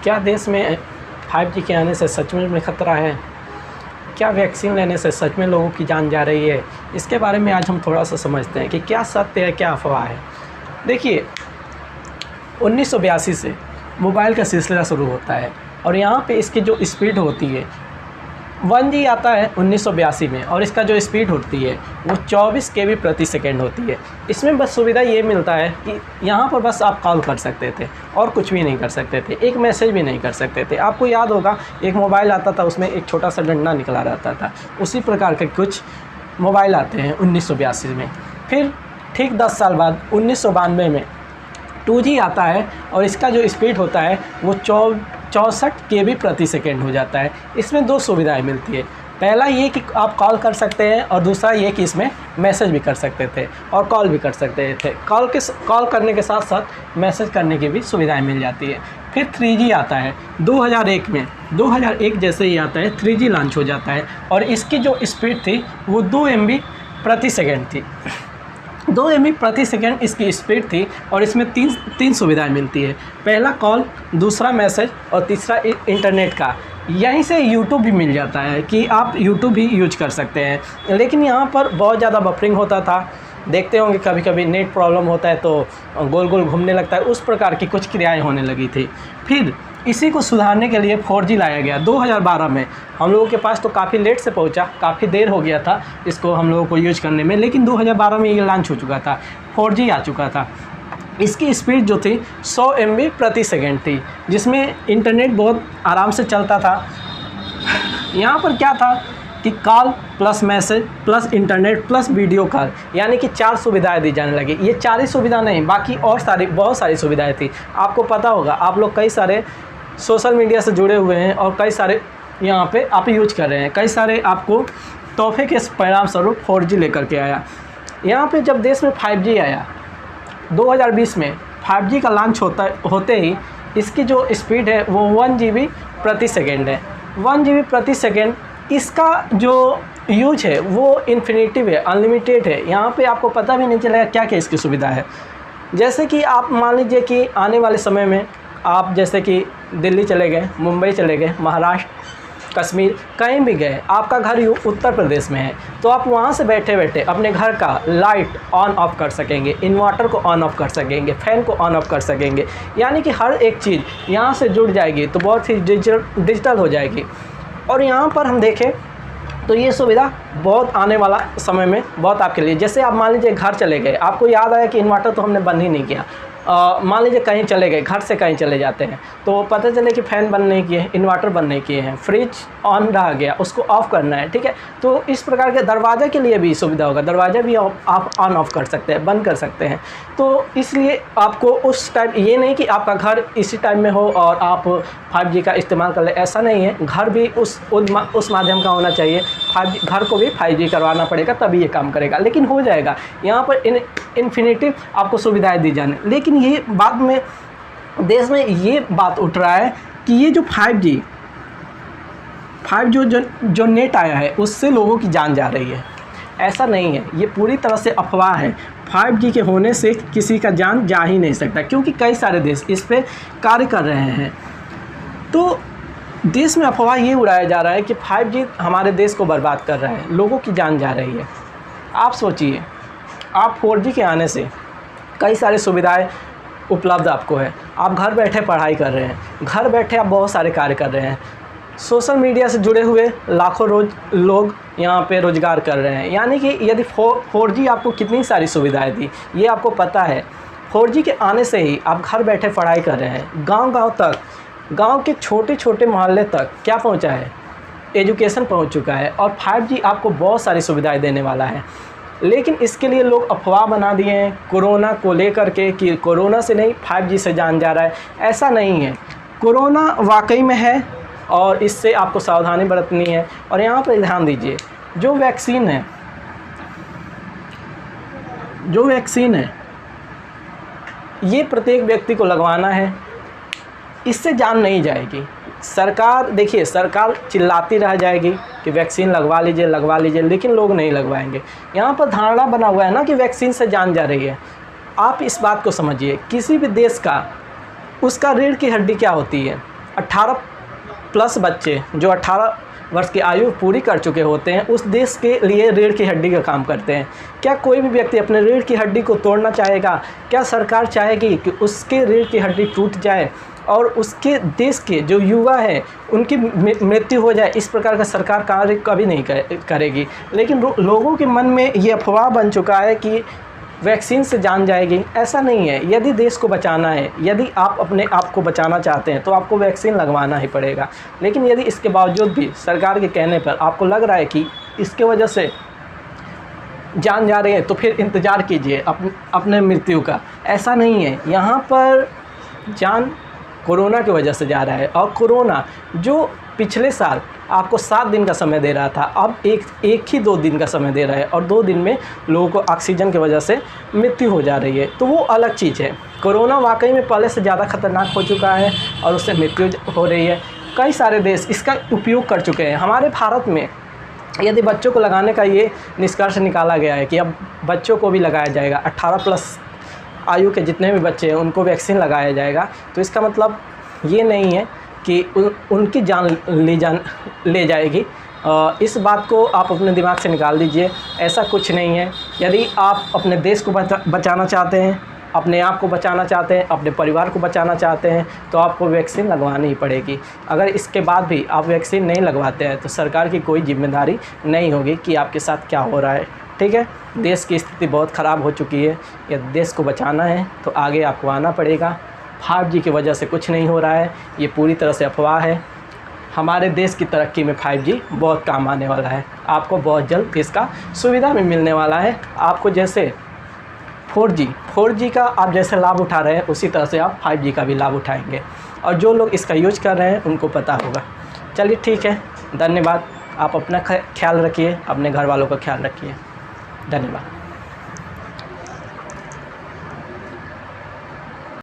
क्या देश में 5G के आने से सच में खतरा है? क्या वैक्सीन लेने से सच में लोगों की जान जा रही है? इसके बारे में आज हम थोड़ा सा समझते हैं कि क्या सत्य है, क्या अफवाह है। देखिए, 1982 से मोबाइल का सिलसिला शुरू होता है और यहाँ पे इसकी जो स्पीड होती है 1G आता है 1982 में, और इसका जो स्पीड होती है वो 24 KB प्रति सेकेंड होती है। इसमें बस सुविधा ये मिलता है कि यहाँ पर बस आप कॉल कर सकते थे और कुछ भी नहीं कर सकते थे, एक मैसेज भी नहीं कर सकते थे। आपको याद होगा एक मोबाइल आता था, उसमें एक छोटा सा डंडा निकला रहता था। उसी प्रकार के कुछ मोबाइल आते हैं 1982 में। फिर ठीक 10 साल बाद 1992 में 2G आता है और इसका जो स्पीड होता है वो 64 KB प्रति सेकेंड हो जाता है। इसमें दो सुविधाएं मिलती है। पहला ये कि आप कॉल कर सकते हैं और दूसरा ये कि इसमें मैसेज भी कर सकते थे और कॉल भी कर सकते थे। कॉल करने के साथ साथ मैसेज करने की भी सुविधाएं मिल जाती है। फिर 3G आता है 2001 में। 2001 जैसे ही आता है 3G लॉन्च हो जाता है और इसकी जो स्पीड थी वो 2 MB प्रति सेकेंड थी। 2 MB प्रति सेकेंड इसकी स्पीड थी और इसमें तीन सुविधाएं मिलती है। पहला कॉल, दूसरा मैसेज और तीसरा इंटरनेट का। यहीं से यूट्यूब भी मिल जाता है कि आप यूट्यूब भी यूज कर सकते हैं। लेकिन यहाँ पर बहुत ज़्यादा बफरिंग होता था। देखते होंगे कभी कभी नेट प्रॉब्लम होता है तो गोल गोल घूमने लगता है, उस प्रकार की कुछ क्रियाएँ होने लगी थी। फिर इसी को सुधारने के लिए 4G लाया गया 2012 में। हम लोगों के पास तो काफ़ी लेट से पहुंचा, काफ़ी देर हो गया था इसको हम लोगों को यूज करने में, लेकिन 2012 में ये लॉन्च हो चुका था, 4G आ चुका था। इसकी स्पीड जो थी 100 MB प्रति सेकेंड थी, जिसमें इंटरनेट बहुत आराम से चलता था। यहाँ पर क्या था कि call plus message plus internet plus video call, यानी कि 4 सुविधाएं दी जाने लगी। ये 4 ही सुविधा नहीं, बाकी और बहुत सारी सुविधाएं थी। आपको पता होगा, आप लोग कई सारे सोशल मीडिया से जुड़े हुए हैं और कई सारे यहाँ पे आप यूज कर रहे हैं। कई सारे आपको तोहफे के परिणाम स्वरूप 4G लेकर के आया। यहाँ पे जब देश में 5G आया 2020 में, 5G का लॉन्च होते ही इसकी जो स्पीड है वो 1 GB प्रति सेकेंड है। 1 GB प्रति सेकेंड। इसका जो यूज है वो इन्फिनिटिव है, अनलिमिटेड है। यहाँ पे आपको पता भी नहीं चलेगा क्या क्या इसकी सुविधा है। जैसे कि आप मान लीजिए कि आने वाले समय में आप जैसे कि दिल्ली चले गए, मुंबई चले गए, महाराष्ट्र, कश्मीर, कहीं भी गए, आपका घर उत्तर प्रदेश में है, तो आप वहाँ से बैठे बैठे अपने घर का लाइट ऑन ऑफ कर सकेंगे, इन्वर्टर को ऑन ऑफ कर सकेंगे, फ़ैन को ऑन ऑफ कर सकेंगे। यानी कि हर एक चीज़ यहाँ से जुड़ जाएगी, तो बहुत ही डिजिटल हो जाएगी। और यहाँ पर हम देखें तो ये सुविधा बहुत आने वाला समय में बहुत आपके लिए। जैसे आप मान लीजिए घर चले गए, आपको याद आया कि इन्वर्टर तो हमने बंद ही नहीं किया। मान लीजिए कहीं चले गए, घर से कहीं चले जाते हैं तो पता चले कि फ़ैन बंद नहीं किए, इन्वर्टर बंद नहीं किए हैं, फ्रिज ऑन रह गया, उसको ऑफ़ करना है, ठीक है। तो इस प्रकार के दरवाज़े के लिए भी सुविधा होगा, दरवाज़ा भी आप ऑन ऑफ़ कर सकते हैं, बंद कर सकते हैं। तो इसलिए आपको उस टाइम ये नहीं कि आपका घर इसी टाइम में हो और आप 5G का इस्तेमाल कर ले, ऐसा नहीं है। घर भी उस माध्यम का होना चाहिए। 5G घर को भी 5G करवाना पड़ेगा, तभी ये काम करेगा, लेकिन हो जाएगा। यहाँ पर इन्फिनिटिव आपको सुविधाएं दी जाने। लेकिन ये बाद में देश में ये बात उठ रहा है कि ये जो 5G जो नेट आया है उससे लोगों की जान जा रही है। ऐसा नहीं है, ये पूरी तरह से अफवाह है। 5G के होने से किसी का जान जा ही नहीं सकता, क्योंकि कई सारे देश इस पे कार्य कर रहे हैं। तो देश में अफवाह ये उड़ाया जा रहा है कि 5G हमारे देश को बर्बाद कर रहा है, लोगों की जान जा रही है। आप सोचिए, आप 4G के आने से कई सारी सुविधाएं उपलब्ध आपको है। आप घर बैठे पढ़ाई कर रहे हैं, घर बैठे आप बहुत सारे कार्य कर रहे हैं। सोशल मीडिया से जुड़े हुए लाखों लोग यहाँ पे रोज़गार कर रहे हैं। यानी कि यदि 4G आपको कितनी सारी सुविधाएं दी, ये आपको पता है। 4G के आने से ही आप घर बैठे पढ़ाई कर रहे हैं। गांव-गांव तक, गांव के छोटे छोटे मोहल्ले तक क्या पहुँचा है, एजुकेशन पहुँच चुका है। और 5G आपको बहुत सारी सुविधाएँ देने वाला है। लेकिन इसके लिए लोग अफवाह बना दिए हैं कोरोना को लेकर के कि कोरोना से नहीं 5G से जान जा रहा है। ऐसा नहीं है, कोरोना वाकई में है और इससे आपको सावधानी बरतनी है। और यहाँ पर ध्यान दीजिए, जो वैक्सीन है ये प्रत्येक व्यक्ति को लगवाना है, इससे जान नहीं जाएगी। सरकार, देखिए, सरकार चिल्लाती रह जाएगी कि वैक्सीन लगवा लीजिए, लेकिन लोग नहीं लगवाएंगे। यहाँ पर धारणा बना हुआ है ना कि वैक्सीन से जान जा रही है। आप इस बात को समझिए, किसी भी देश का उसका रीढ़ की हड्डी क्या होती है? 18 प्लस बच्चे जो 18 वर्ष की आयु पूरी कर चुके होते हैं उस देश के लिए रीढ़ की हड्डी का काम करते हैं। क्या कोई भी व्यक्ति अपने रीढ़ की हड्डी को तोड़ना चाहेगा? क्या सरकार चाहेगी कि उसके रीढ़ की हड्डी टूट जाए और उसके देश के जो युवा हैं उनकी मृत्यु हो जाए? इस प्रकार का सरकार कार्य कभी नहीं करेगी। लेकिन लोगों के मन में ये अफवाह बन चुका है कि वैक्सीन से जान जाएगी। ऐसा नहीं है। यदि देश को बचाना है, यदि आप अपने आप को बचाना चाहते हैं तो आपको वैक्सीन लगवाना ही पड़ेगा। लेकिन यदि इसके बावजूद भी सरकार के कहने पर आपको लग रहा है कि इसके वजह से जान जा रही है तो फिर इंतज़ार कीजिए अपने मृत्यु का। ऐसा नहीं है। यहाँ पर जान कोरोना की वजह से जा रहा है, और कोरोना जो पिछले साल आपको 7 दिन का समय दे रहा था अब एक ही 2 दिन का समय दे रहा है, और 2 दिन में लोगों को ऑक्सीजन की वजह से मृत्यु हो जा रही है। तो वो अलग चीज़ है। कोरोना वाकई में पहले से ज़्यादा खतरनाक हो चुका है और उससे मृत्यु हो रही है। कई सारे देश इसका उपयोग कर चुके हैं। हमारे भारत में यदि बच्चों को लगाने का ये निष्कर्ष निकाला गया है कि अब बच्चों को भी लगाया जाएगा, 18 प्लस आयु के जितने भी बच्चे हैं उनको वैक्सीन लगाया जाएगा, तो इसका मतलब ये नहीं है कि उनकी जान ले जाएगी। इस बात को आप अपने दिमाग से निकाल दीजिए। ऐसा कुछ नहीं है। यदि आप अपने देश को बचाना चाहते हैं, अपने आप को बचाना चाहते हैं, अपने परिवार को बचाना चाहते हैं तो आपको वैक्सीन लगवानी ही पड़ेगी। अगर इसके बाद भी आप वैक्सीन नहीं लगवाते हैं तो सरकार की कोई जिम्मेदारी नहीं होगी कि आपके साथ क्या हो रहा है। ठीक है, देश की स्थिति बहुत ख़राब हो चुकी है। यदि देश को बचाना है तो आगे आपको आना पड़ेगा। 5G की वजह से कुछ नहीं हो रहा है, ये पूरी तरह से अफवाह है। हमारे देश की तरक्की में 5G बहुत काम आने वाला है। आपको बहुत जल्द इसका सुविधा भी मिलने वाला है। आपको जैसे 4G का आप जैसे लाभ उठा रहे हैं उसी तरह से आप 5G का भी लाभ उठाएंगे, और जो लोग इसका यूज कर रहे हैं उनको पता होगा। चलिए ठीक है, धन्यवाद। आप अपना ख्याल रखिए, अपने घर वालों का ख्याल रखिए। धन्यवाद।